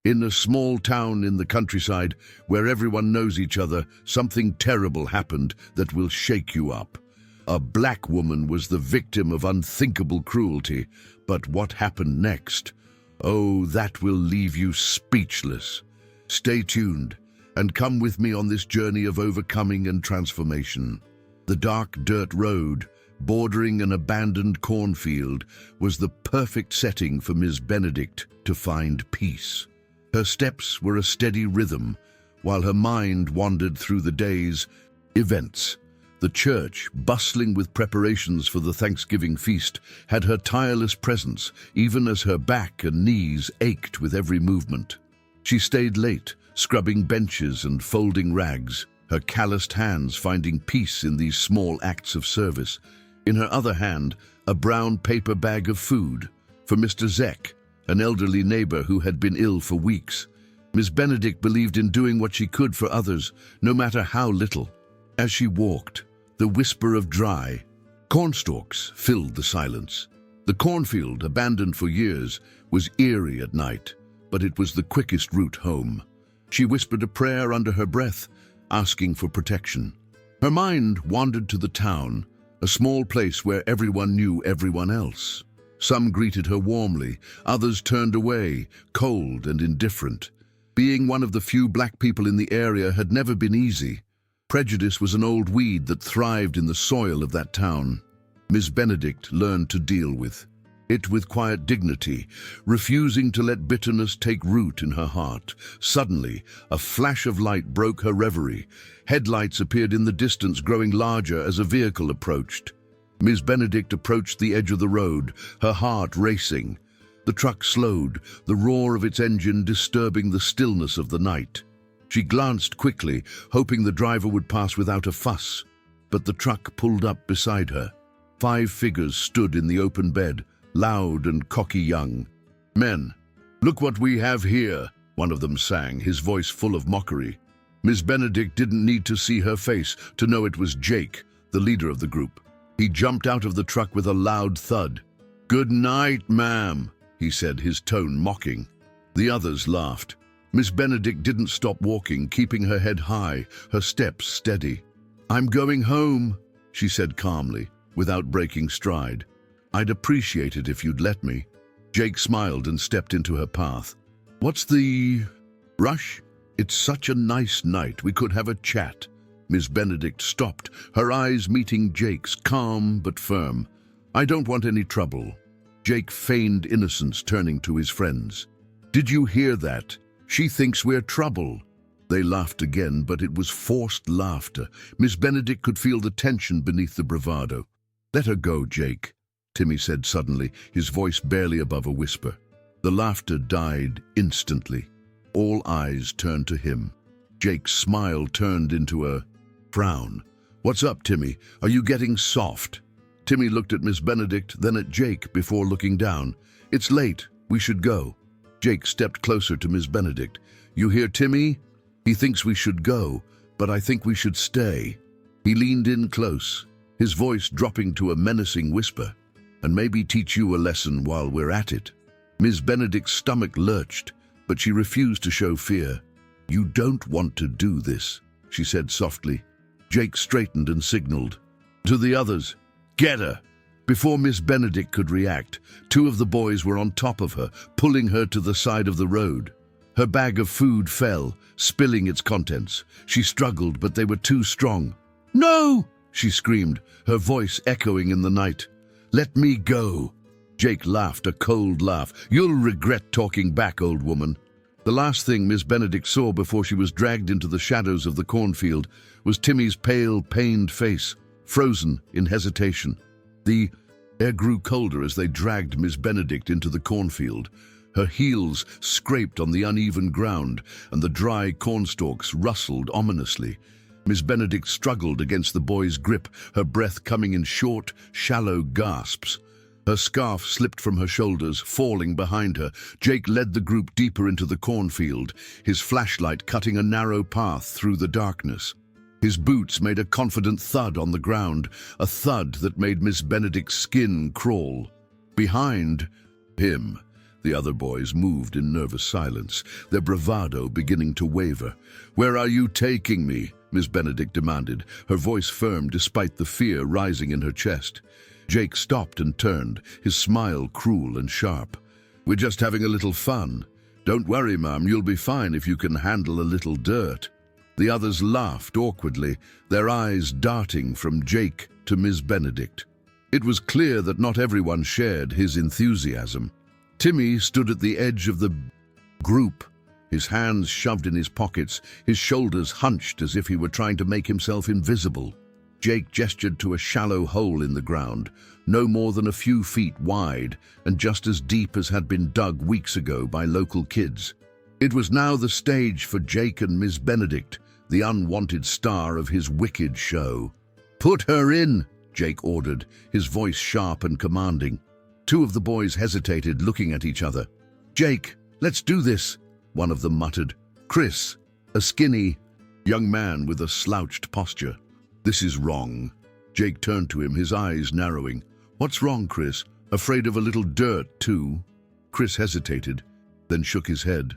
In a small town in the countryside where everyone knows each other, something terrible happened that will shake you up. A black woman was the victim of unthinkable cruelty, but what happened next? Oh, that will leave you speechless. Stay tuned and come with me on this journey of overcoming and transformation. The dark dirt road, bordering an abandoned cornfield, was the perfect setting for Miss Benedict to find peace. Her steps were a steady rhythm, while her mind wandered through the day's events. The church, bustling with preparations for the Thanksgiving feast, had her tireless presence, even as her back and knees ached with every movement. She stayed late, scrubbing benches and folding rags, her calloused hands finding peace in these small acts of service. In her other hand, a brown paper bag of food for Mr. Zeck, an elderly neighbor who had been ill for weeks. Miss Benedict believed in doing what she could for others, no matter how little. As she walked, the whisper of dry cornstalks filled the silence. The cornfield, abandoned for years, was eerie at night, but it was the quickest route home. She whispered a prayer under her breath, asking for protection. Her mind wandered to the town, a small place where everyone knew everyone else. Some greeted her warmly, others turned away, cold and indifferent. Being one of the few black people in the area had never been easy. Prejudice was an old weed that thrived in the soil of that town. Miss Benedict learned to deal with it with quiet dignity, refusing to let bitterness take root in her heart. Suddenly, a flash of light broke her reverie. Headlights appeared in the distance, growing larger as a vehicle approached. Miss Benedict approached the edge of the road, her heart racing. The truck slowed, the roar of its engine disturbing the stillness of the night. She glanced quickly, hoping the driver would pass without a fuss. But the truck pulled up beside her. 5 figures stood in the open bed, loud and cocky young. "Men, look what we have here," one of them sang, his voice full of mockery. Miss Benedict didn't need to see her face to know it was Jake, the leader of the group. He jumped out of the truck with a loud thud. "Good night, ma'am," he said, his tone mocking. The others laughed. Miss Benedict didn't stop walking, keeping her head high, her steps steady. "I'm going home," she said calmly, without breaking stride. "I'd appreciate it if you'd let me." Jake smiled and stepped into her path. "What's the rush? It's such a nice night, we could have a chat." Miss Benedict stopped, her eyes meeting Jake's, calm but firm. "I don't want any trouble." Jake feigned innocence, turning to his friends. "Did you hear that? She thinks we're trouble." They laughed again, but it was forced laughter. Miss Benedict could feel the tension beneath the bravado. "Let her go, Jake," Timmy said suddenly, his voice barely above a whisper. The laughter died instantly. All eyes turned to him. Jake's smile turned into a frown. "What's up, Timmy? Are you getting soft?" Timmy looked at Miss Benedict, then at Jake before looking down. "It's late. We should go." Jake stepped closer to Miss Benedict. "You hear Timmy? He thinks we should go, but I think we should stay." He leaned in close, his voice dropping to a menacing whisper. "And maybe teach you a lesson while we're at it." Miss Benedict's stomach lurched, but she refused to show fear. "You don't want to do this," she said softly. Jake straightened and signaled. To the others, "Get her!" Before Miss Benedict could react, 2 of the boys were on top of her, pulling her to the side of the road. Her bag of food fell, spilling its contents. She struggled, but they were too strong. "No!" she screamed, her voice echoing in the night. "Let me go." Jake laughed, a cold laugh. "You'll regret talking back, old woman." The last thing Miss Benedict saw before she was dragged into the shadows of the cornfield was Timmy's pale, pained face, frozen in hesitation. The air grew colder as they dragged Miss Benedict into the cornfield. Her heels scraped on the uneven ground, and the dry cornstalks rustled ominously. Miss Benedict struggled against the boy's grip, her breath coming in short, shallow gasps. Her scarf slipped from her shoulders, falling behind her. Jake led the group deeper into the cornfield, his flashlight cutting a narrow path through the darkness. His boots made a confident thud on the ground, a thud that made Miss Benedict's skin crawl. Behind him, The other boys moved in nervous silence, their bravado beginning to waver. "Where are you taking me?" Miss Benedict demanded, her voice firm despite the fear rising in her chest. Jake stopped and turned, his smile cruel and sharp. "We're just having a little fun. Don't worry, Mum, you'll be fine if you can handle a little dirt." The others laughed awkwardly, their eyes darting from Jake to Miss Benedict. It was clear that not everyone shared his enthusiasm. Timmy stood at the edge of the group, his hands shoved in his pockets, his shoulders hunched as if he were trying to make himself invisible. Jake gestured to a shallow hole in the ground, no more than a few feet wide and just as deep as had been dug weeks ago by local kids. It was now the stage for Jake and Miss Benedict, the unwanted star of his wicked show. "Put her in," Jake ordered, his voice sharp and commanding. Two of the boys hesitated, looking at each other. "Jake, let's do this," one of them muttered. Chris, a skinny young man with a slouched posture. "This is wrong." Jake turned to him, his eyes narrowing. "What's wrong, Chris? Afraid of a little dirt, too?" Chris hesitated, then shook his head.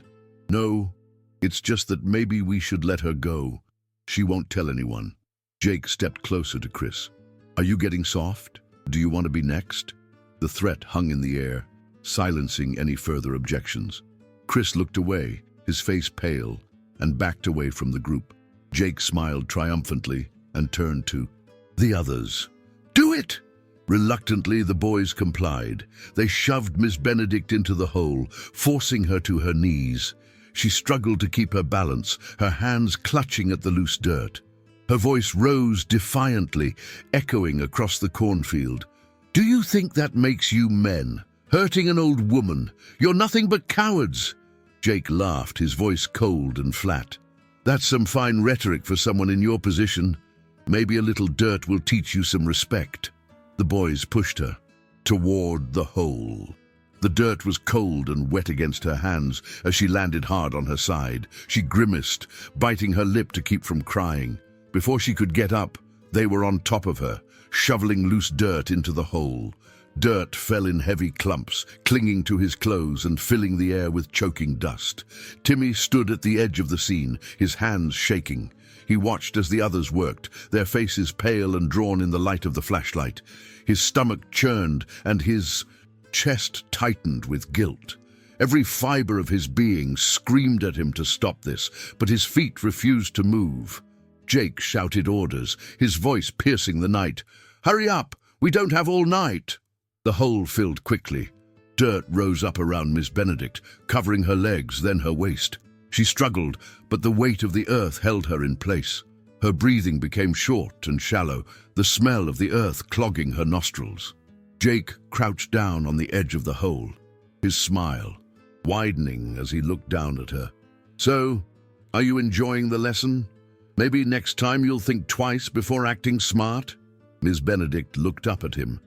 "No, it's just that maybe we should let her go. She won't tell anyone." Jake stepped closer to Chris. "Are you getting soft? Do you want to be next?" The threat hung in the air, silencing any further objections. Chris looked away, his face pale, and backed away from the group. Jake smiled triumphantly and turned to the others. "Do it!" Reluctantly, the boys complied. They shoved Miss Benedict into the hole, forcing her to her knees. She struggled to keep her balance, her hands clutching at the loose dirt. Her voice rose defiantly, echoing across the cornfield. "Do you think that makes you men? Hurting an old woman? You're nothing but cowards!" Jake laughed, his voice cold and flat. "That's some fine rhetoric for someone in your position. Maybe a little dirt will teach you some respect." The boys pushed her toward the hole. The dirt was cold and wet against her hands as she landed hard on her side. She grimaced, biting her lip to keep from crying. Before she could get up, they were on top of her, shoveling loose dirt into the hole. Dirt fell in heavy clumps, clinging to his clothes and filling the air with choking dust. Timmy stood at the edge of the scene, his hands shaking. He watched as the others worked, their faces pale and drawn in the light of the flashlight. His stomach churned and his chest tightened with guilt. Every fiber of his being screamed at him to stop this, but his feet refused to move. Jake shouted orders, his voice piercing the night. "Hurry up! We don't have all night!" The hole filled quickly. Dirt rose up around Miss Benedict, covering her legs, then her waist. She struggled, but the weight of the earth held her in place. Her breathing became short and shallow, the smell of the earth clogging her nostrils. Jake crouched down on the edge of the hole, his smile widening as he looked down at her. "So, are you enjoying the lesson? Maybe next time you'll think twice before acting smart?" Miss Benedict looked up at him,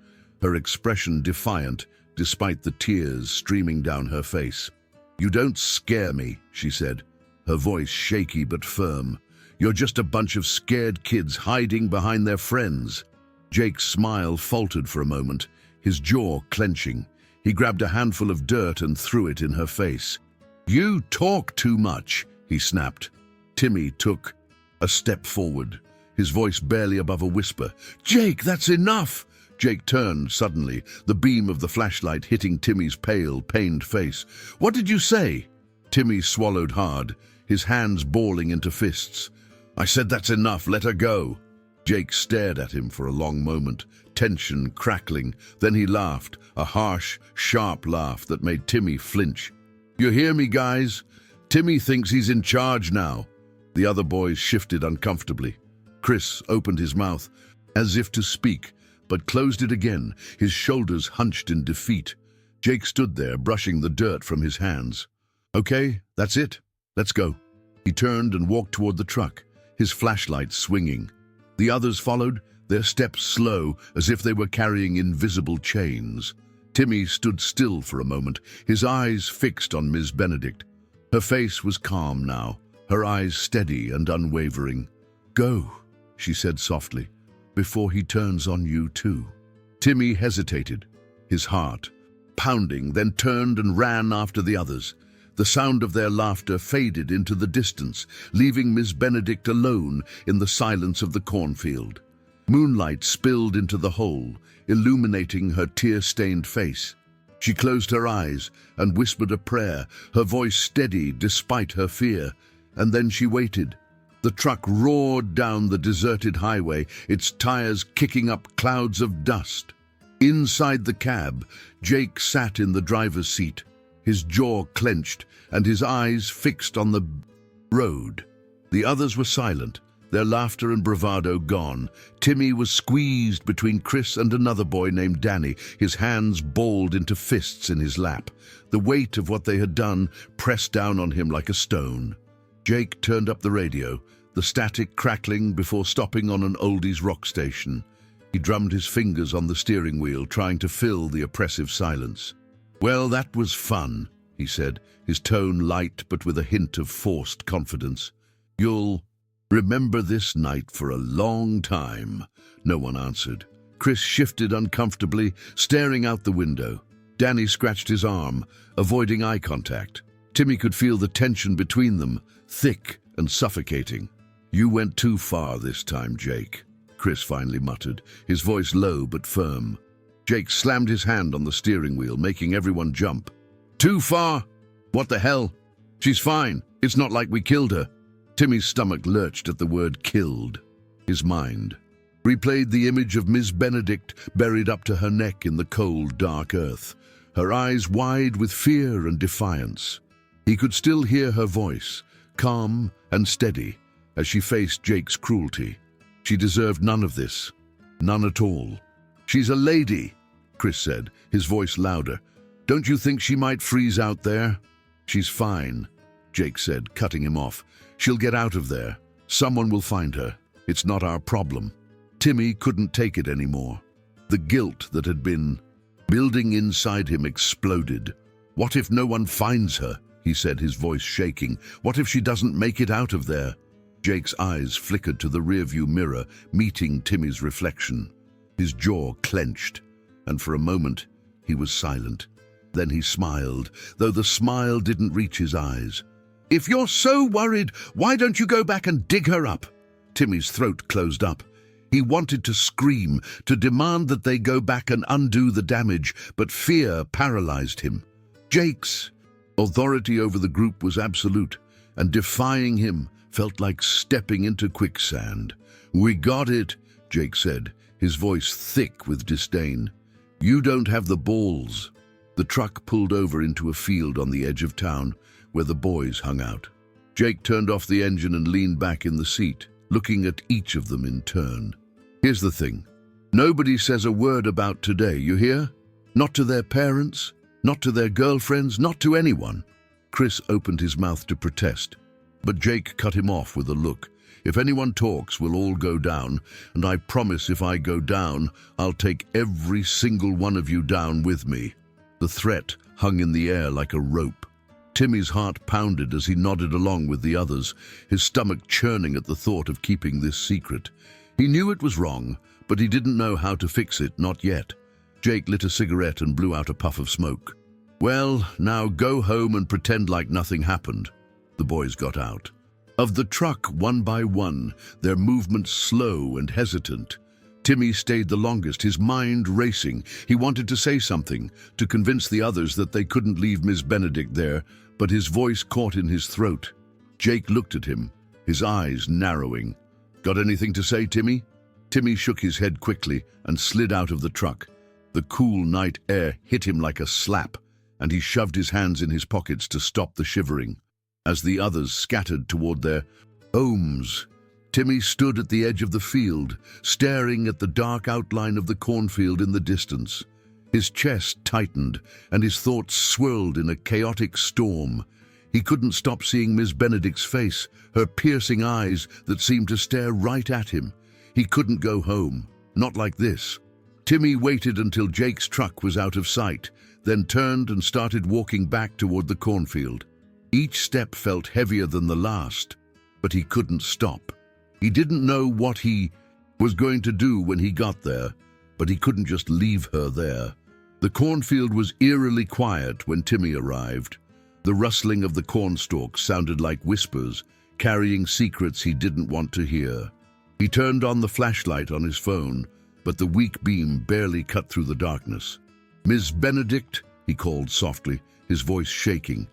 her expression defiant despite the tears streaming down her face. "You don't scare me," she said, her voice shaky but firm. "You're just a bunch of scared kids hiding behind their friends." Jake's smile faltered for a moment, his jaw clenching. He grabbed a handful of dirt and threw it in her face. "You talk too much," he snapped. Timmy took a step forward, his voice barely above a whisper. "Jake, that's enough!" Jake turned suddenly, the beam of the flashlight hitting Timmy's pale, pained face. "What did you say?" Timmy swallowed hard, his hands balling into fists. "I said that's enough, let her go." Jake stared at him for a long moment, tension crackling. Then he laughed, a harsh, sharp laugh that made Timmy flinch. "You hear me, guys? Timmy thinks he's in charge now." The other boys shifted uncomfortably. Chris opened his mouth, as if to speak, but closed it again, his shoulders hunched in defeat. Jake stood there, brushing the dirt from his hands. "Okay, that's it. Let's go." He turned and walked toward the truck, his flashlight swinging. The others followed, their steps slow, as if they were carrying invisible chains. Timmy stood still for a moment, his eyes fixed on Miss Benedict. Her face was calm now, her eyes steady and unwavering. "Go," she said softly, "before he turns on you too." Timmy hesitated, his heart pounding, then turned and ran after the others. The sound of their laughter faded into the distance, leaving Miss Benedict alone in the silence of the cornfield. Moonlight spilled into the hole, illuminating her tear-stained face. She closed her eyes and whispered a prayer, her voice steady despite her fear, and then she waited. The truck roared down the deserted highway, its tires kicking up clouds of dust. Inside the cab, Jake sat in the driver's seat, his jaw clenched and his eyes fixed on the road. The others were silent, their laughter and bravado gone. Timmy was squeezed between Chris and another boy named Danny, his hands balled into fists in his lap. The weight of what they had done pressed down on him like a stone. Jake turned up the radio, the static crackling before stopping on an oldies rock station. He drummed his fingers on the steering wheel, trying to fill the oppressive silence. "Well, that was fun," he said, his tone light but with a hint of forced confidence. "You'll remember this night for a long time." No one answered. Chris shifted uncomfortably, staring out the window. Danny scratched his arm, avoiding eye contact. Timmy could feel the tension between them, thick and suffocating. "You went too far this time, Jake," Chris finally muttered, his voice low but firm. Jake slammed his hand on the steering wheel, making everyone jump. "Too far? What the hell? She's fine. It's not like we killed her." Timmy's stomach lurched at the word killed. His mind replayed the image of Miss Benedict buried up to her neck in the cold, dark earth, her eyes wide with fear and defiance. He could still hear her voice, calm and steady, as she faced Jake's cruelty. She deserved none of this. None at all. "She's a lady," Chris said, his voice louder. "Don't you think she might freeze out there?" "She's fine," Jake said, cutting him off. "She'll get out of there. Someone will find her. It's not our problem." Timmy couldn't take it anymore. The guilt that had been building inside him exploded. "What if no one finds her?" he said, his voice shaking. "What if she doesn't make it out of there?" Jake's eyes flickered to the rearview mirror, meeting Timmy's reflection. His jaw clenched, and for a moment he was silent. Then he smiled, though the smile didn't reach his eyes. "If you're so worried, why don't you go back and dig her up?" Timmy's throat closed up. He wanted to scream, to demand that they go back and undo the damage, but fear paralyzed him. Jake's authority over the group was absolute, and defying him felt like stepping into quicksand. "We got it," Jake said, his voice thick with disdain. "You don't have the balls." The truck pulled over into a field on the edge of town, where the boys hung out. Jake turned off the engine and leaned back in the seat, looking at each of them in turn. "Here's the thing. Nobody says a word about today, you hear? Not to their parents, not to their girlfriends, not to anyone." Chris opened his mouth to protest, but Jake cut him off with a look. "If anyone talks, we'll all go down, and I promise if I go down, I'll take every single one of you down with me." The threat hung in the air like a rope. Timmy's heart pounded as he nodded along with the others, his stomach churning at the thought of keeping this secret. He knew it was wrong, but he didn't know how to fix it, not yet. Jake lit a cigarette and blew out a puff of smoke. "Well, now go home and pretend like nothing happened." The boys got out. Of the truck, one by one, their movements slow and hesitant. Timmy stayed the longest, his mind racing. He wanted to say something, to convince the others that they couldn't leave Miss Benedict there, but his voice caught in his throat. Jake looked at him, his eyes narrowing. "Got anything to say, Timmy?" Timmy shook his head quickly and slid out of the truck. The cool night air hit him like a slap, and he shoved his hands in his pockets to stop the shivering. As the others scattered toward their homes, Timmy stood at the edge of the field, staring at the dark outline of the cornfield in the distance. His chest tightened, and his thoughts swirled in a chaotic storm. He couldn't stop seeing Miss Benedict's face, her piercing eyes that seemed to stare right at him. He couldn't go home, not like this. Timmy waited until Jake's truck was out of sight, then turned and started walking back toward the cornfield. Each step felt heavier than the last, but he couldn't stop. He didn't know what he was going to do when he got there, but he couldn't just leave her there. The cornfield was eerily quiet when Timmy arrived. The rustling of the cornstalks sounded like whispers, carrying secrets he didn't want to hear. He turned on the flashlight on his phone, but the weak beam barely cut through the darkness. "Miss Benedict," he called softly, his voice shaking.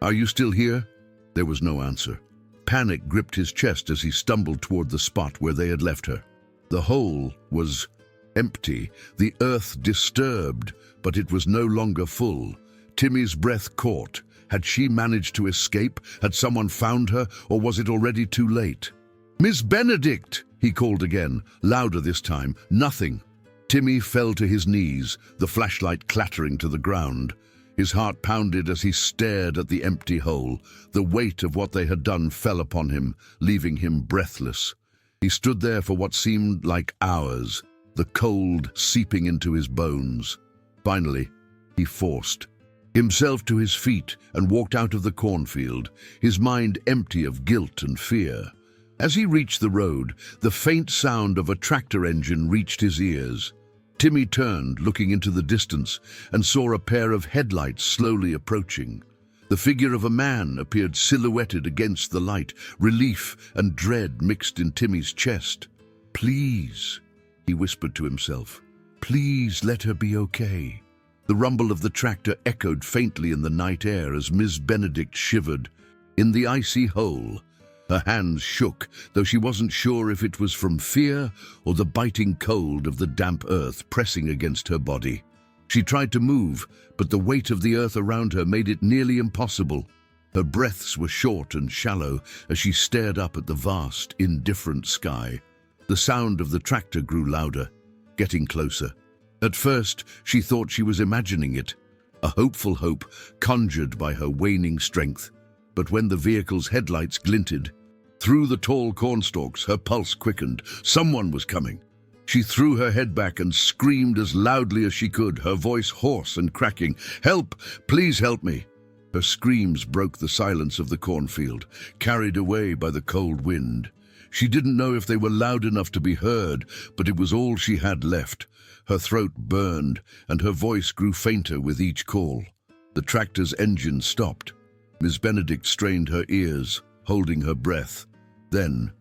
"Are you still here?" There was no answer. Panic gripped his chest as he stumbled toward the spot where they had left her. The hole was empty, the earth disturbed, but it was no longer full. Timmy's breath caught. Had she managed to escape? Had someone found her, or was it already too late? "Miss Benedict!" he called again, louder this time. Nothing. Timmy fell to his knees, the flashlight clattering to the ground. His heart pounded as he stared at the empty hole. The weight of what they had done fell upon him, leaving him breathless. He stood there for what seemed like hours, the cold seeping into his bones. Finally, he forced himself to his feet and walked out of the cornfield, his mind empty of guilt and fear. As he reached the road, the faint sound of a tractor engine reached his ears. Timmy turned, looking into the distance, and saw a pair of headlights slowly approaching. The figure of a man appeared silhouetted against the light, relief and dread mixed in Timmy's chest. "Please," he whispered to himself, "please let her be okay." The rumble of the tractor echoed faintly in the night air as Miss Benedict shivered. In the icy hole, her hands shook, though she wasn't sure if it was from fear or the biting cold of the damp earth pressing against her body. She tried to move, but the weight of the earth around her made it nearly impossible. Her breaths were short and shallow as she stared up at the vast, indifferent sky. The sound of the tractor grew louder, getting closer. At first, she thought she was imagining it, a hopeful hope conjured by her waning strength. But when the vehicle's headlights glinted through the tall cornstalks, her pulse quickened. Someone was coming. She threw her head back and screamed as loudly as she could, her voice hoarse and cracking. "Help! Please help me!" Her screams broke the silence of the cornfield, carried away by the cold wind. She didn't know if they were loud enough to be heard, but it was all she had left. Her throat burned, and her voice grew fainter with each call. The tractor's engine stopped. Miss Benedict strained her ears, holding her breath. Then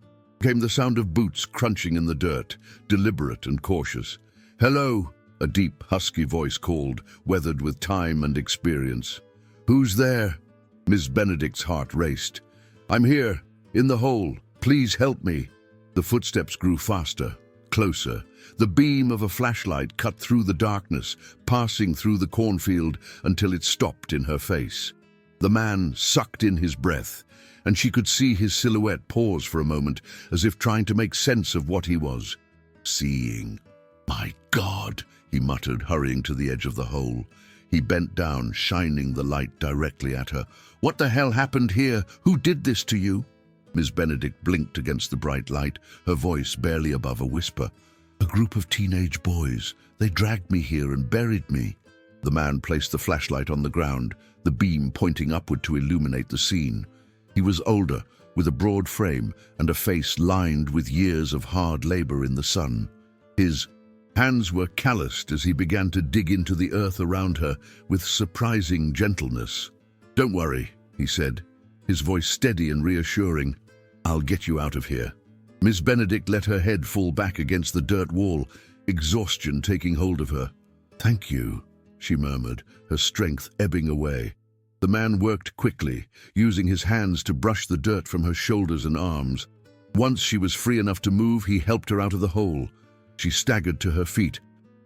came the sound of boots crunching in the dirt, deliberate and cautious. "Hello," a deep, husky voice called, weathered with time and experience. "Who's there?" Miss Benedict's heart raced. "I'm here, in the hole. Please help me." The footsteps grew faster, closer. The beam of a flashlight cut through the darkness, passing through the cornfield until it stopped in her face. The man sucked in his breath, and she could see his silhouette pause for a moment, as if trying to make sense of what he was seeing. "My God," he muttered, hurrying to the edge of the hole. He bent down, shining the light directly at her. "What the hell happened here? Who did this to you?" Miss Benedict blinked against the bright light, her voice barely above a whisper. "A group of teenage boys. They dragged me here and buried me." The man placed the flashlight on the ground, the beam pointing upward to illuminate the scene. He was older, with a broad frame and a face lined with years of hard labor in the sun. His hands were calloused as he began to dig into the earth around her with surprising gentleness. "Don't worry," he said, his voice steady and reassuring. "I'll get you out of here." Miss Benedict let her head fall back against the dirt wall, exhaustion taking hold of her. "Thank you," she murmured, her strength ebbing away. The man worked quickly, using his hands to brush the dirt from her shoulders and arms. Once she was free enough to move, he helped her out of the hole. She staggered to her feet,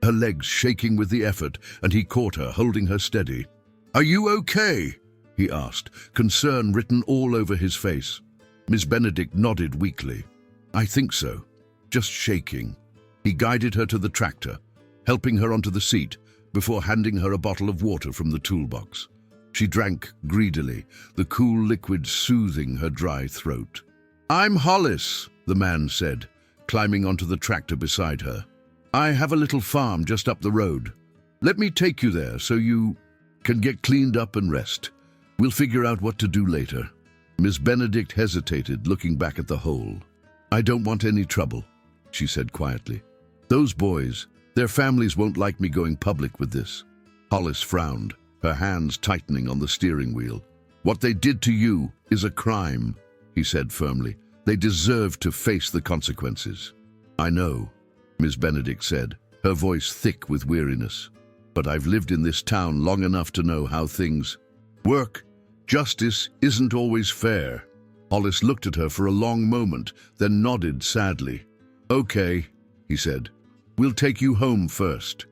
her legs shaking with the effort, and he caught her, holding her steady. "Are you okay?" he asked, concern written all over his face. Miss Benedict nodded weakly. "I think so. Just shaking." He guided her to the tractor, helping her onto the seat, before handing her a bottle of water from the toolbox. She drank greedily, the cool liquid soothing her dry throat. "I'm Hollis," the man said, climbing onto the tractor beside her. "I have a little farm just up the road. Let me take you there so you can get cleaned up and rest. We'll figure out what to do later." Miss Benedict hesitated, looking back at the hole. "I don't want any trouble," she said quietly. "Those boys, their families won't like me going public with this." Hollis frowned, her hands tightening on the steering wheel. "What they did to you is a crime," he said firmly. "They deserve to face the consequences." "I know," Miss Benedict said, her voice thick with weariness. "But I've lived in this town long enough to know how things work. Justice isn't always fair." Hollis looked at her for a long moment, then nodded sadly. "Okay," he said. "We'll take you home first.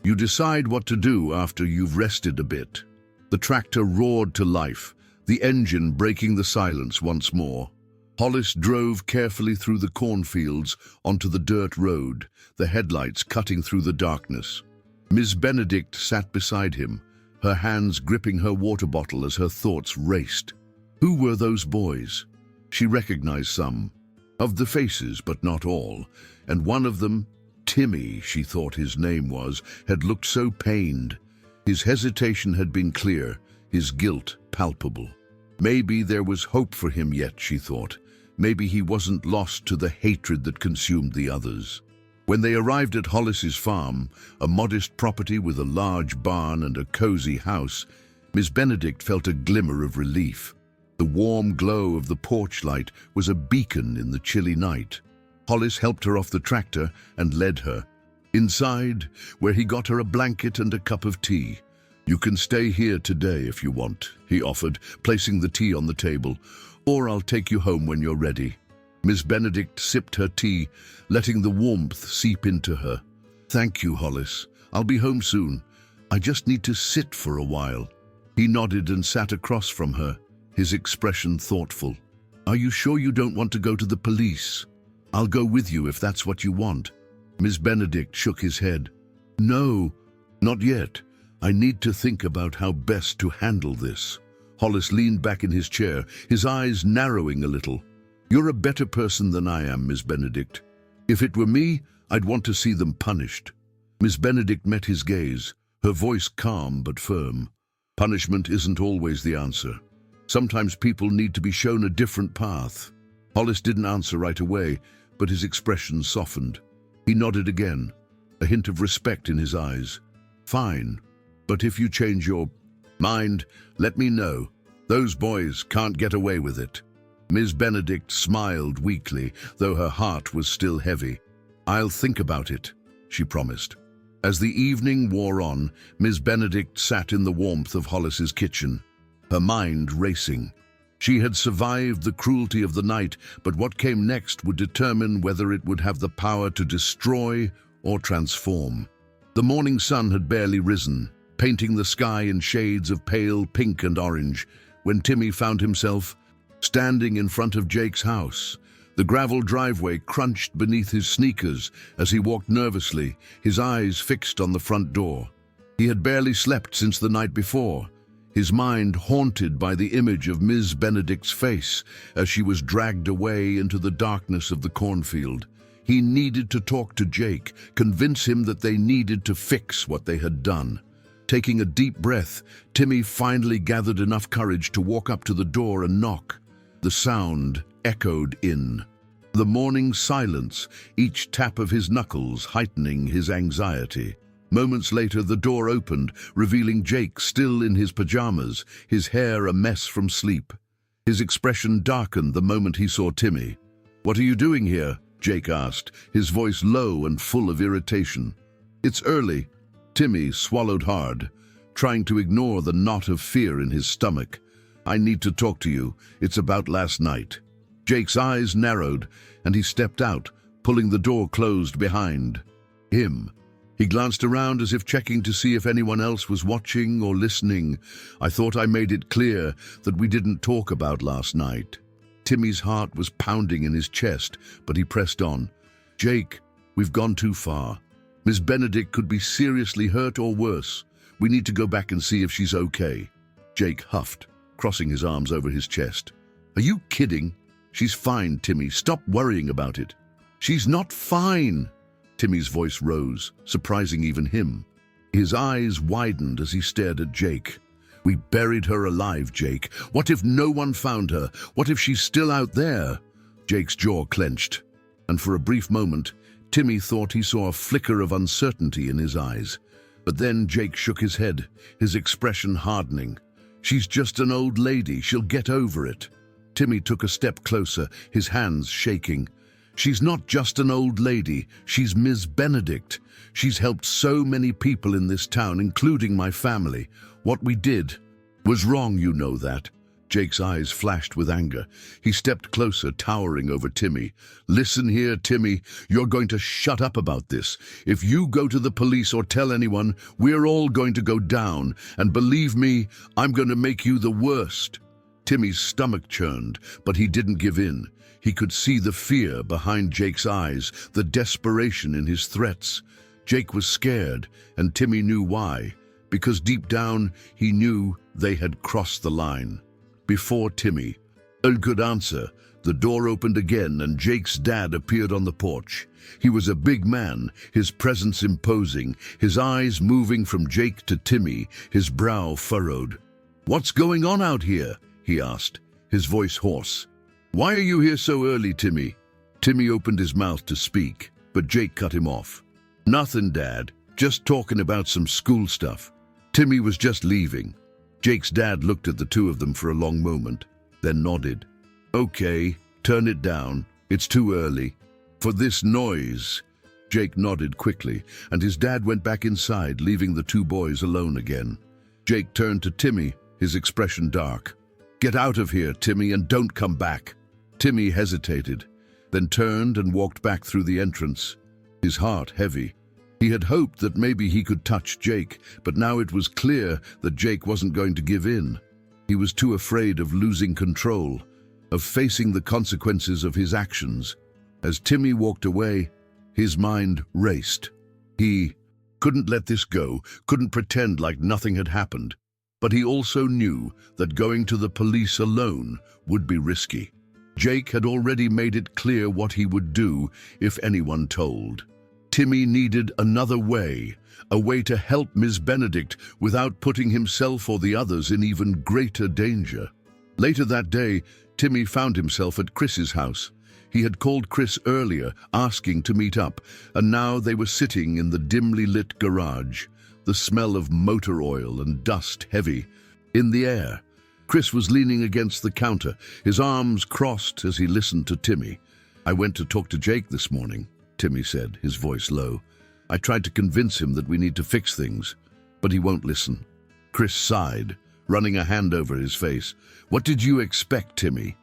You decide what to do after you've rested a bit." The tractor roared to life, the engine breaking the silence once more. Hollis drove carefully through the cornfields onto the dirt road, the headlights cutting through the darkness. Miss Benedict sat beside him, her hands gripping her water bottle as her thoughts raced. Who were those boys? She recognized some of the faces, but not all, and one of them, Timmy, she thought his name was, had looked so pained. His hesitation had been clear, his guilt palpable. Maybe there was hope for him yet, she thought. Maybe he wasn't lost to the hatred that consumed the others. When they arrived at Hollis's farm, a modest property with a large barn and a cozy house, Miss Benedict felt a glimmer of relief. The warm glow of the porch light was a beacon in the chilly night. Hollis helped her off the tractor and led her inside, where he got her a blanket and a cup of tea. "You can stay here today if you want," he offered, placing the tea on the table, "or I'll take you home when you're ready." Miss Benedict sipped her tea, letting the warmth seep into her. "Thank you, Hollis. I'll be home soon. I just need to sit for a while." He nodded and sat across from her, his expression thoughtful. "Are you sure you don't want to go to the police? I'll go with you if that's what you want." Miss Benedict shook his head. "No, not yet. I need to think about how best to handle this." Hollis leaned back in his chair, his eyes narrowing a little. "You're a better person than I am, Miss Benedict. If it were me, I'd want to see them punished." Miss Benedict met his gaze, her voice calm but firm. "Punishment isn't always the answer. Sometimes people need to be shown a different path." Hollis didn't answer right away, but his expression softened. He nodded again, a hint of respect in his eyes. "Fine, but if you change your mind, let me know. Those boys can't get away with it." Miss Benedict smiled weakly, though her heart was still heavy. "I'll think about it," she promised. As the evening wore on, Miss Benedict sat in the warmth of Hollis's kitchen, her mind racing. She had survived the cruelty of the night, but what came next would determine whether it would have the power to destroy or transform. The morning sun had barely risen, painting the sky in shades of pale pink and orange, when Timmy found himself standing in front of Jake's house. The gravel driveway crunched beneath his sneakers as he walked nervously, his eyes fixed on the front door. He had barely slept since the night before, his mind haunted by the image of Miss Benedict's face as she was dragged away into the darkness of the cornfield. He needed to talk to Jake, convince him that they needed to fix what they had done. Taking a deep breath, Timmy finally gathered enough courage to walk up to the door and knock. The sound echoed in. The morning silence, each tap of his knuckles heightening his anxiety. Moments later, the door opened, revealing Jake still in his pajamas, his hair a mess from sleep. His expression darkened the moment he saw Timmy. "What are you doing here?" Jake asked, his voice low and full of irritation. "It's early." Timmy swallowed hard, trying to ignore the knot of fear in his stomach. "I need to talk to you. It's about last night." Jake's eyes narrowed, and he stepped out, pulling the door closed behind him. He glanced around as if checking to see if anyone else was watching or listening. "I thought I made it clear that we didn't talk about last night." Timmy's heart was pounding in his chest, but he pressed on. "Jake, we've gone too far. Miss Benedict could be seriously hurt or worse. We need to go back and see if she's okay." Jake huffed, crossing his arms over his chest. "Are you kidding? She's fine, Timmy. Stop worrying about it." "She's not fine." Timmy's voice rose, surprising even him. His eyes widened as he stared at Jake. "We buried her alive, Jake. What if no one found her? What if she's still out there?" Jake's jaw clenched, and for a brief moment, Timmy thought he saw a flicker of uncertainty in his eyes. But then Jake shook his head, his expression hardening. "She's just an old lady. She'll get over it." Timmy took a step closer, his hands shaking. "She's not just an old lady. She's Ms. Benedict. She's helped so many people in this town, including my family. What we did was wrong, you know that." Jake's eyes flashed with anger. He stepped closer, towering over Timmy. "Listen here, Timmy. You're going to shut up about this. If you go to the police or tell anyone, we're all going to go down. And believe me, I'm going to make you the worst." Timmy's stomach churned, but he didn't give in. He could see the fear behind Jake's eyes, the desperation in his threats. Jake was scared, and Timmy knew why. Because deep down, he knew they had crossed the line. Before Timmy could answer, the door opened again and Jake's dad appeared on the porch. He was a big man, his presence imposing, his eyes moving from Jake to Timmy, his brow furrowed. "What's going on out here?" he asked, his voice hoarse. "Why are you here so early, Timmy?" Timmy opened his mouth to speak, but Jake cut him off. "Nothing, Dad. Just talking about some school stuff." Timmy was just leaving. Jake's dad looked at the two of them for a long moment, then nodded. "Okay, turn it down. It's too early." "For this noise." Jake nodded quickly, and his dad went back inside, leaving the two boys alone again. Jake turned to Timmy, his expression dark. "Get out of here, Timmy, and don't come back." Timmy hesitated, then turned and walked back through the entrance, his heart heavy. He had hoped that maybe he could touch Jake, but now it was clear that Jake wasn't going to give in. He was too afraid of losing control, of facing the consequences of his actions. As Timmy walked away, his mind raced. He couldn't let this go, couldn't pretend like nothing had happened. But he also knew that going to the police alone would be risky. Jake had already made it clear what he would do if anyone told. Timmy needed another way, a way to help Ms. Benedict without putting himself or the others in even greater danger. Later that day, Timmy found himself at Chris's house. He had called Chris earlier, asking to meet up, and now they were sitting in the dimly lit garage, the smell of motor oil and dust heavy in the air. Chris was leaning against the counter, his arms crossed as he listened to Timmy. "I went to talk to Jake this morning," Timmy said, his voice low. "I tried to convince him that we need to fix things, but he won't listen." Chris sighed, running a hand over his face. "What did you expect, Timmy?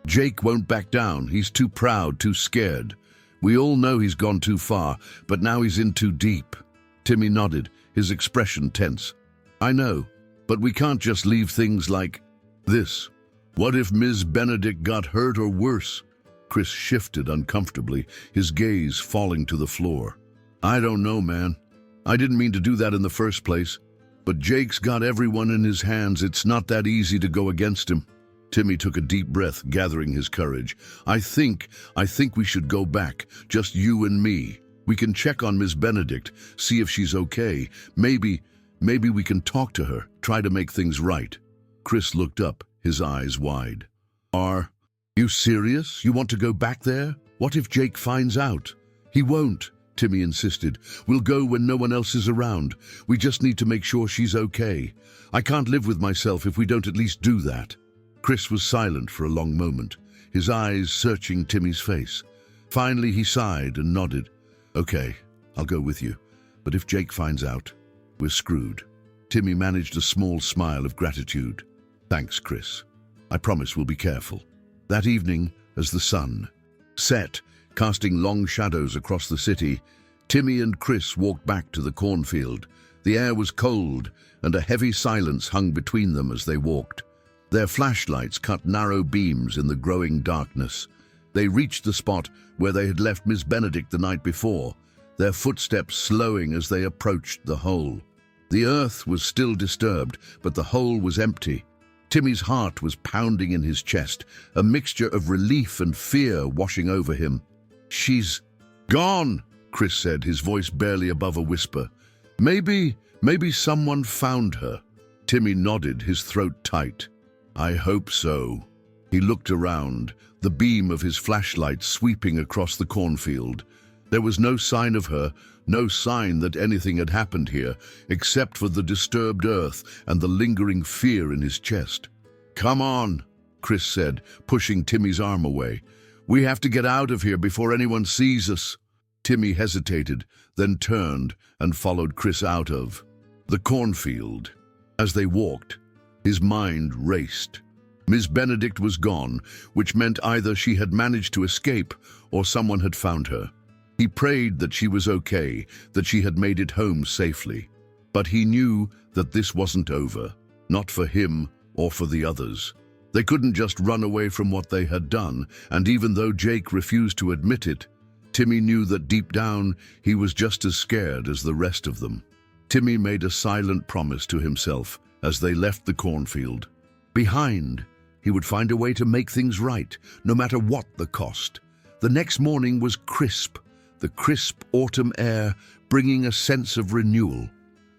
Jake won't back down. He's too proud, too scared. We all know he's gone too far, but now he's in too deep." Timmy nodded, his expression tense. "I know, but we can't just leave things like this. What if Ms. Benedict got hurt or worse?" Chris shifted uncomfortably, his gaze falling to the floor. "I don't know, man. I didn't mean to do that in the first place. But Jake's got everyone in his hands. It's not that easy to go against him." Timmy took a deep breath, gathering his courage. I think we should go back, just you and me. We can check on Miss Benedict, see if she's okay. Maybe we can talk to her, try to make things right." Chris looked up, his eyes wide. "Are you serious? You want to go back there? What if Jake finds out?" "He won't," Timmy insisted. "We'll go when no one else is around. We just need to make sure she's okay. I can't live with myself if we don't at least do that." Chris was silent for a long moment, his eyes searching Timmy's face. Finally, he sighed and nodded. "Okay, I'll go with you. But if Jake finds out, we're screwed." Timmy managed a small smile of gratitude. "Thanks, Chris. I promise we'll be careful." That evening, as the sun set, casting long shadows across the city, Timmy and Chris walked back to the cornfield. The air was cold, and a heavy silence hung between them as they walked. Their flashlights cut narrow beams in the growing darkness. They reached the spot where they had left Miss Benedict the night before, their footsteps slowing as they approached the hole. The earth was still disturbed, but the hole was empty. Timmy's heart was pounding in his chest, a mixture of relief and fear washing over him. "She's gone," Chris said, his voice barely above a whisper. Maybe someone found her." Timmy nodded, his throat tight. "I hope so." He looked around, the beam of his flashlight sweeping across the cornfield. There was no sign of her, no sign that anything had happened here, except for the disturbed earth and the lingering fear in his chest. "Come on," Chris said, pushing Timmy's arm away. "We have to get out of here before anyone sees us." Timmy hesitated, then turned and followed Chris out of the cornfield. As they walked, his mind raced. Miss Benedict was gone, which meant either she had managed to escape or someone had found her. He prayed that she was okay, that she had made it home safely. But he knew that this wasn't over, not for him or for the others. They couldn't just run away from what they had done, and even though Jake refused to admit it, Timmy knew that deep down he was just as scared as the rest of them. Timmy made a silent promise to himself as they left the cornfield. Behind, he would find a way to make things right, no matter what the cost. The next morning was crisp, the crisp autumn air bringing a sense of renewal.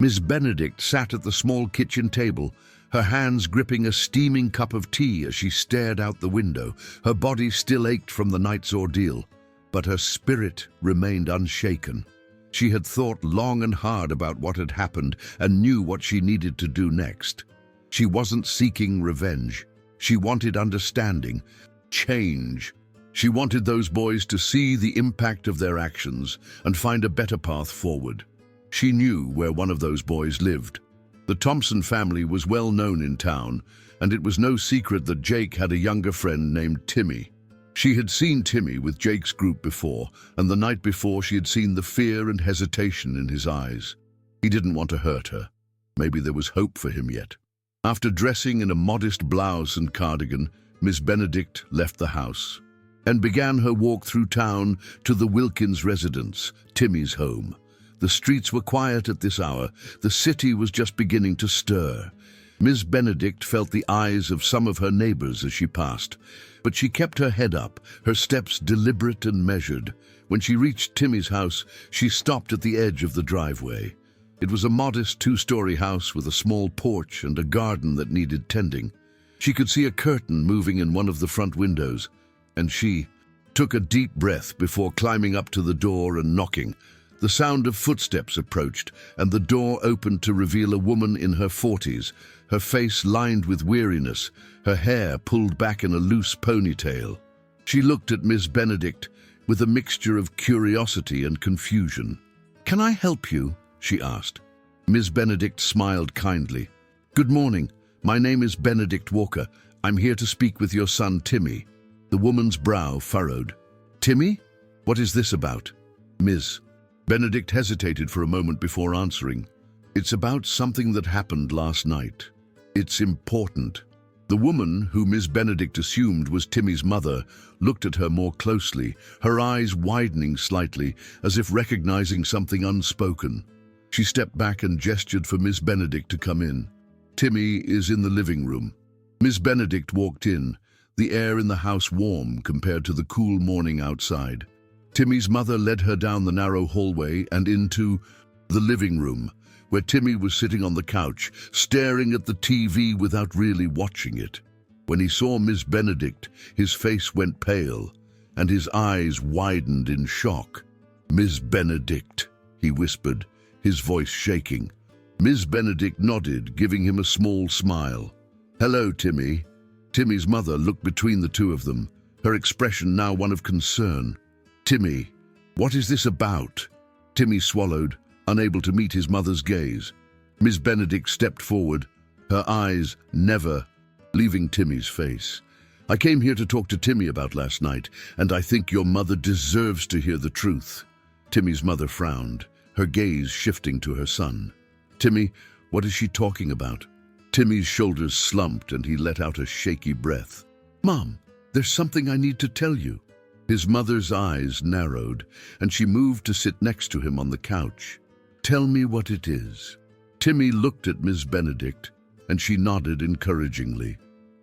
Miss Benedict sat at the small kitchen table, her hands gripping a steaming cup of tea as she stared out the window. Her body still ached from the night's ordeal, but her spirit remained unshaken. She had thought long and hard about what had happened and knew what she needed to do next. She wasn't seeking revenge. She wanted understanding, change. She wanted those boys to see the impact of their actions and find a better path forward. She knew where one of those boys lived. The Thompson family was well known in town, and it was no secret that Jake had a younger friend named Timmy. She had seen Timmy with Jake's group before, and the night before she had seen the fear and hesitation in his eyes. He didn't want to hurt her. Maybe there was hope for him yet. After dressing in a modest blouse and cardigan, Miss Benedict left the house and began her walk through town to the Wilkins residence, Timmy's home. The streets were quiet at this hour. The city was just beginning to stir. Miss Benedict felt the eyes of some of her neighbors as she passed, but she kept her head up, her steps deliberate and measured. When she reached Timmy's house, she stopped at the edge of the driveway. It was a modest two-story house with a small porch and a garden that needed tending. She could see a curtain moving in one of the front windows, and she took a deep breath before climbing up to the door and knocking. The sound of footsteps approached, and the door opened to reveal a woman in her 40s, her face lined with weariness, her hair pulled back in a loose ponytail. She looked at Miss Benedict with a mixture of curiosity and confusion. "Can I help you?" she asked. Miss Benedict smiled kindly. "Good morning. My name is Benedict Walker. I'm here to speak with your son, Timmy." The woman's brow furrowed. "Timmy? What is this about?" Ms. Benedict hesitated for a moment before answering. "It's about something that happened last night. It's important." The woman, who Miss Benedict assumed was Timmy's mother, looked at her more closely, her eyes widening slightly, as if recognizing something unspoken. She stepped back and gestured for Miss Benedict to come in. "Timmy is in the living room." Miss Benedict walked in, the air in the house warm compared to the cool morning outside. Timmy's mother led her down the narrow hallway and into the living room, where Timmy was sitting on the couch, staring at the TV without really watching it. When he saw Miss Benedict, his face went pale, and his eyes widened in shock. "Miss Benedict," he whispered, his voice shaking. Miss Benedict nodded, giving him a small smile. "Hello, Timmy." Timmy's mother looked between the two of them, her expression now one of concern. "Timmy, what is this about?" Timmy swallowed, unable to meet his mother's gaze. Miss Benedict stepped forward, her eyes never leaving Timmy's face. "I came here to talk to Timmy about last night, and I think your mother deserves to hear the truth." Timmy's mother frowned, her gaze shifting to her son. "Timmy, what is she talking about?" Timmy's shoulders slumped and he let out a shaky breath. "Mom, there's something I need to tell you." His mother's eyes narrowed, and she moved to sit next to him on the couch. "Tell me what it is." Timmy looked at Miss Benedict, and she nodded encouragingly.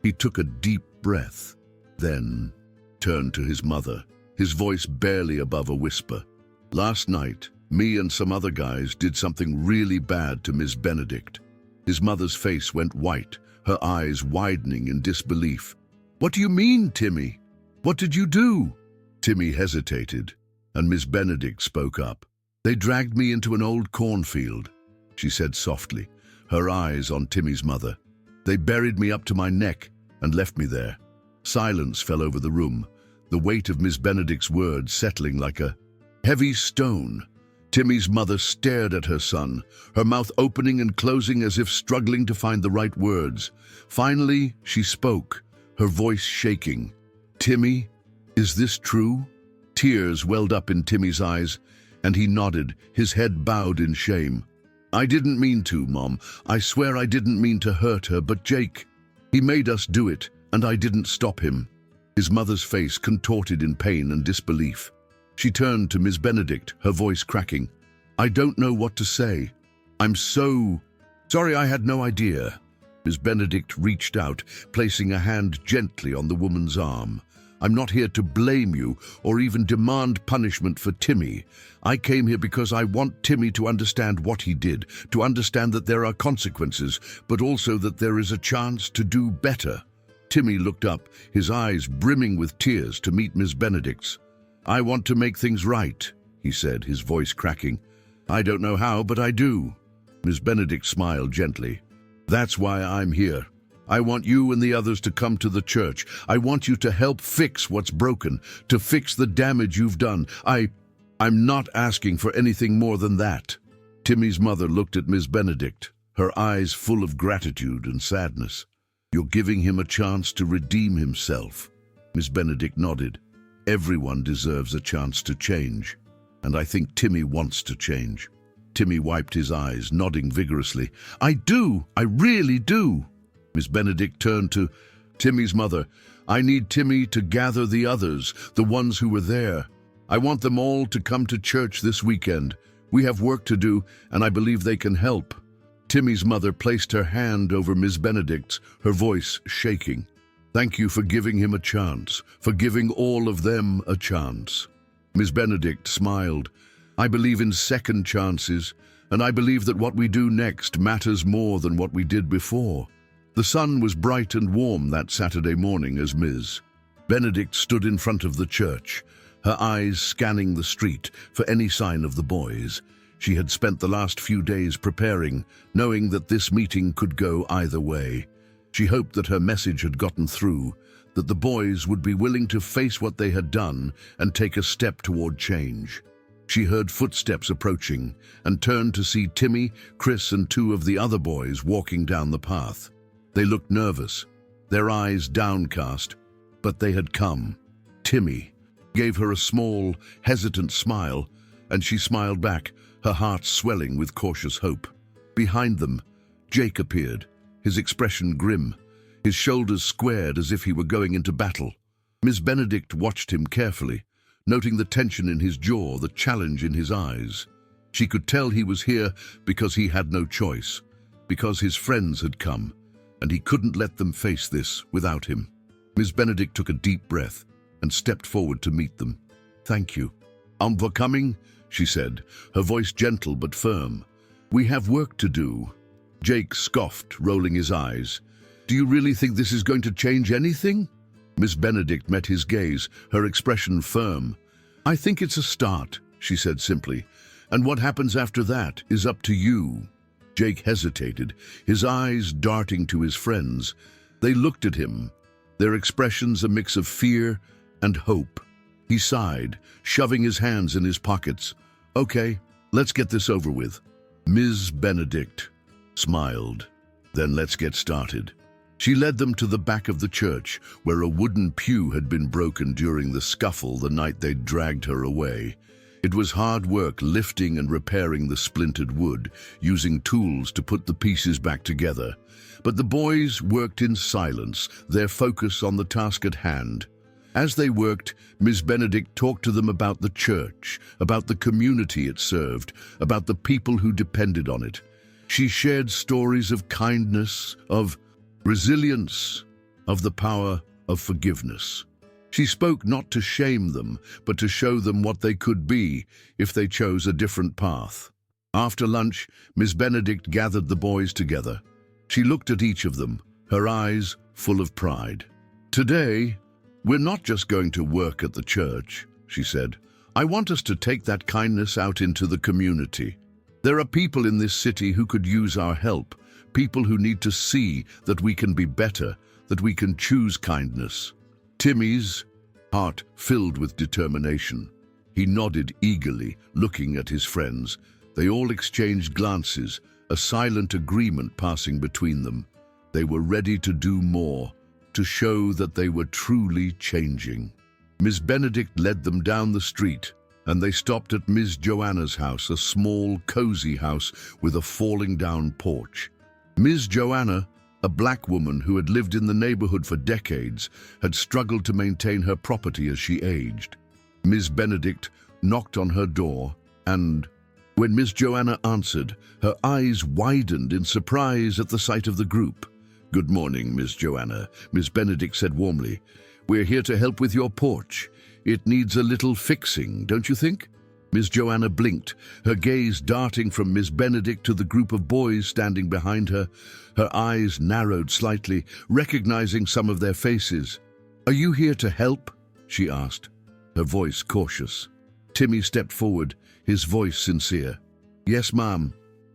He took a deep breath, then turned to his mother, his voice barely above a whisper. "Last night, me and some other guys did something really bad to Miss Benedict." His mother's face went white, her eyes widening in disbelief. "What do you mean, Timmy? What did you do?" Timmy hesitated. and Miss Benedict spoke up. "They dragged me into an old cornfield," she said softly, her eyes on Timmy's mother. "They buried me up to my neck and left me there." Silence fell over the room, the weight of Miss Benedict's words settling like a heavy stone. Timmy's mother stared at her son, her mouth opening and closing as if struggling to find the right words. Finally, she spoke, her voice shaking. "Timmy, is this true?" Tears welled up in Timmy's eyes, and he nodded, his head bowed in shame. "I didn't mean to, Mom. I swear I didn't mean to hurt her, but Jake, he made us do it, and I didn't stop him." His mother's face contorted in pain and disbelief. She turned to Miss Benedict, her voice cracking. "I don't know what to say. I'm so sorry. I had no idea." Miss Benedict reached out, placing a hand gently on the woman's arm. "I'm not here to blame you or even demand punishment for Timmy. I came here because I want Timmy to understand what he did, to understand that there are consequences, but also that there is a chance to do better." Timmy looked up, his eyes brimming with tears, to meet Miss Benedict's. "I want to make things right," he said, his voice cracking. "I don't know how, but I do." Miss Benedict smiled gently. "That's why I'm here. I want you and the others to come to the church. I want you to help fix what's broken, to fix the damage you've done. I'm not asking for anything more than that." Timmy's mother looked at Miss Benedict, her eyes full of gratitude and sadness. "You're giving him a chance to redeem himself." Miss Benedict nodded. "Everyone deserves a chance to change, and I think Timmy wants to change." Timmy wiped his eyes, nodding vigorously. "I do! I really do!" Miss Benedict turned to Timmy's mother. "I need Timmy to gather the others, the ones who were there. I want them all to come to church this weekend. We have work to do, and I believe they can help." Timmy's mother placed her hand over Miss Benedict's, her voice shaking. "Thank you for giving him a chance, for giving all of them a chance." Miss Benedict smiled. "I believe in second chances, and I believe that what we do next matters more than what we did before." The sun was bright and warm that Saturday morning as Ms. Benedict stood in front of the church, her eyes scanning the street for any sign of the boys. She had spent the last few days preparing, knowing that this meeting could go either way. She hoped that her message had gotten through, that the boys would be willing to face what they had done and take a step toward change. She heard footsteps approaching and turned to see Timmy, Chris, and two of the other boys walking down the path. They looked nervous, their eyes downcast, but they had come. Timmy gave her a small, hesitant smile, and she smiled back, her heart swelling with cautious hope. Behind them, Jake appeared, his expression grim, his shoulders squared as if he were going into battle. Miss Benedict watched him carefully, noting the tension in his jaw, the challenge in his eyes. She could tell he was here because he had no choice, because his friends had come, and he couldn't let them face this without him. Miss Benedict took a deep breath and stepped forward to meet them. "Thank you for coming," she said, her voice gentle but firm. "We have work to do." Jake scoffed, rolling his eyes. "Do you really think this is going to change anything?" Miss Benedict met his gaze, her expression firm. "I think it's a start," she said simply, "and what happens after that is up to you." Jake hesitated, his eyes darting to his friends. They looked at him, their expressions a mix of fear and hope. He sighed, shoving his hands in his pockets. "Okay, let's get this over with." Ms. Benedict smiled. "Then let's get started." She led them to the back of the church, where a wooden pew had been broken during the scuffle the night they'd dragged her away. It was hard work lifting and repairing the splintered wood, using tools to put the pieces back together. But the boys worked in silence, their focus on the task at hand. As they worked, Miss Benedict talked to them about the church, about the community it served, about the people who depended on it. She shared stories of kindness, of resilience, of the power of forgiveness. She spoke not to shame them, but to show them what they could be if they chose a different path. After lunch, Miss Benedict gathered the boys together. She looked at each of them, her eyes full of pride. "Today, we're not just going to work at the church," she said. I want us to take that kindness out into the community. There are people in this city who could use our help, people who need to see that we can be better, that we can choose kindness." Timmy's heart filled with determination. He nodded eagerly, looking at his friends. They all exchanged glances, a silent agreement passing between them. They were ready to do more, to show that they were truly changing. Miss Benedict led them down the street, and they stopped at Miss Joanna's house, a small, cozy house with a falling-down porch. Miss Joanna, a black woman who had lived in the neighborhood for decades, had struggled to maintain her property as she aged. Miss Benedict knocked on her door, and when Miss Joanna answered, her eyes widened in surprise at the sight of the group. "Good morning, Miss Joanna," Miss Benedict said warmly. "We're here to help with your porch. It needs a little fixing, don't you think?" Miss Joanna blinked, her gaze darting from Miss Benedict to the group of boys standing behind her. Her eyes narrowed slightly, recognizing some of their faces. "Are you here to help?" she asked, her voice cautious. Timmy stepped forward, his voice sincere. "Yes, ma'am.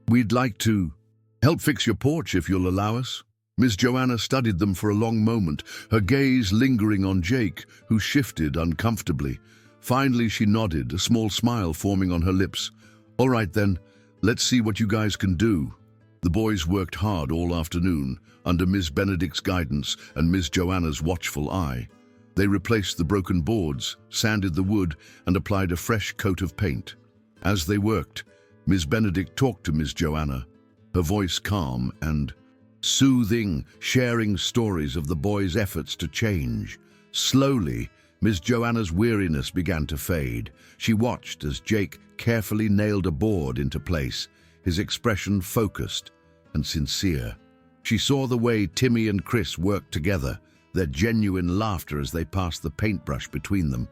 We'd like to help fix your porch if you'll allow us." Miss Joanna studied them for a long moment, her gaze lingering on Jake, who shifted uncomfortably. Finally, she nodded, a small smile forming on her lips. "All right then, let's see what you guys can do." The boys worked hard all afternoon, under Miss Benedict's guidance and Miss Joanna's watchful eye. They replaced the broken boards, sanded the wood, and applied a fresh coat of paint. As they worked, Miss Benedict talked to Miss Joanna, her voice calm and soothing, sharing stories of the boys' efforts to change. Slowly, Miss Joanna's weariness began to fade. She watched as Jake carefully nailed a board into place, his expression focused and sincere. She saw the way Timmy and Chris worked together, their genuine laughter as they passed the paintbrush between them,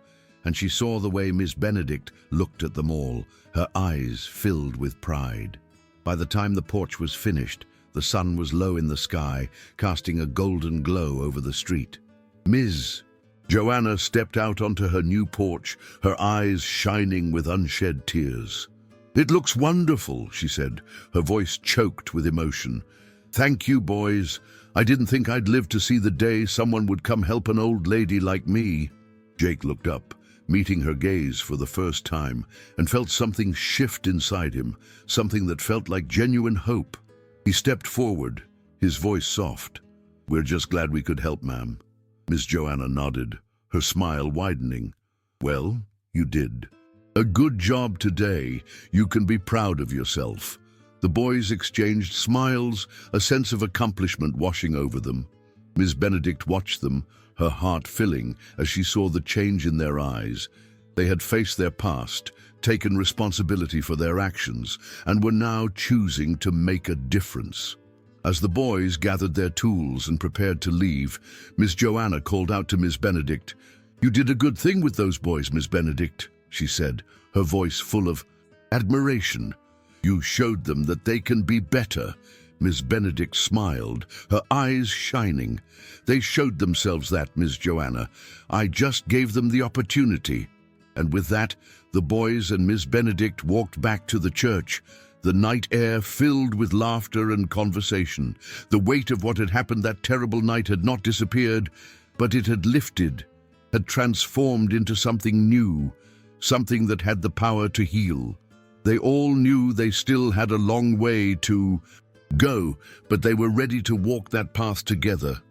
and she saw the way Miss Benedict looked at them all, her eyes filled with pride. By the time the porch was finished, the sun was low in the sky, casting a golden glow over the street. Ms. Joanna stepped out onto her new porch, her eyes shining with unshed tears. "It looks wonderful," she said, her voice choked with emotion. "Thank you, boys. I didn't think I'd live to see the day someone would come help an old lady like me." Jake looked up, meeting her gaze for the first time, and felt something shift inside him, something that felt like genuine hope. He stepped forward, his voice soft. "We're just glad we could help, ma'am." Miss Joanna nodded, her smile widening. "Well, you did. A good job today. You can be proud of yourself." The boys exchanged smiles, a sense of accomplishment washing over them. Miss Benedict watched them, her heart filling as she saw the change in their eyes. They had faced their past, taken responsibility for their actions, and were now choosing to make a difference. As the boys gathered their tools and prepared to leave, Miss Joanna called out to Miss Benedict. "You did a good thing with those boys, Miss Benedict," she said, her voice full of admiration. "You showed them that they can be better." Miss Benedict smiled, her eyes shining. "They showed themselves that, Miss Joanna. I just gave them the opportunity." And with that, the boys and Miss Benedict walked back to the church, the night air filled with laughter and conversation. The weight of what had happened that terrible night had not disappeared, but it had lifted, had transformed into something new, something that had the power to heal. They all knew they still had a long way to go, but they were ready to walk that path together.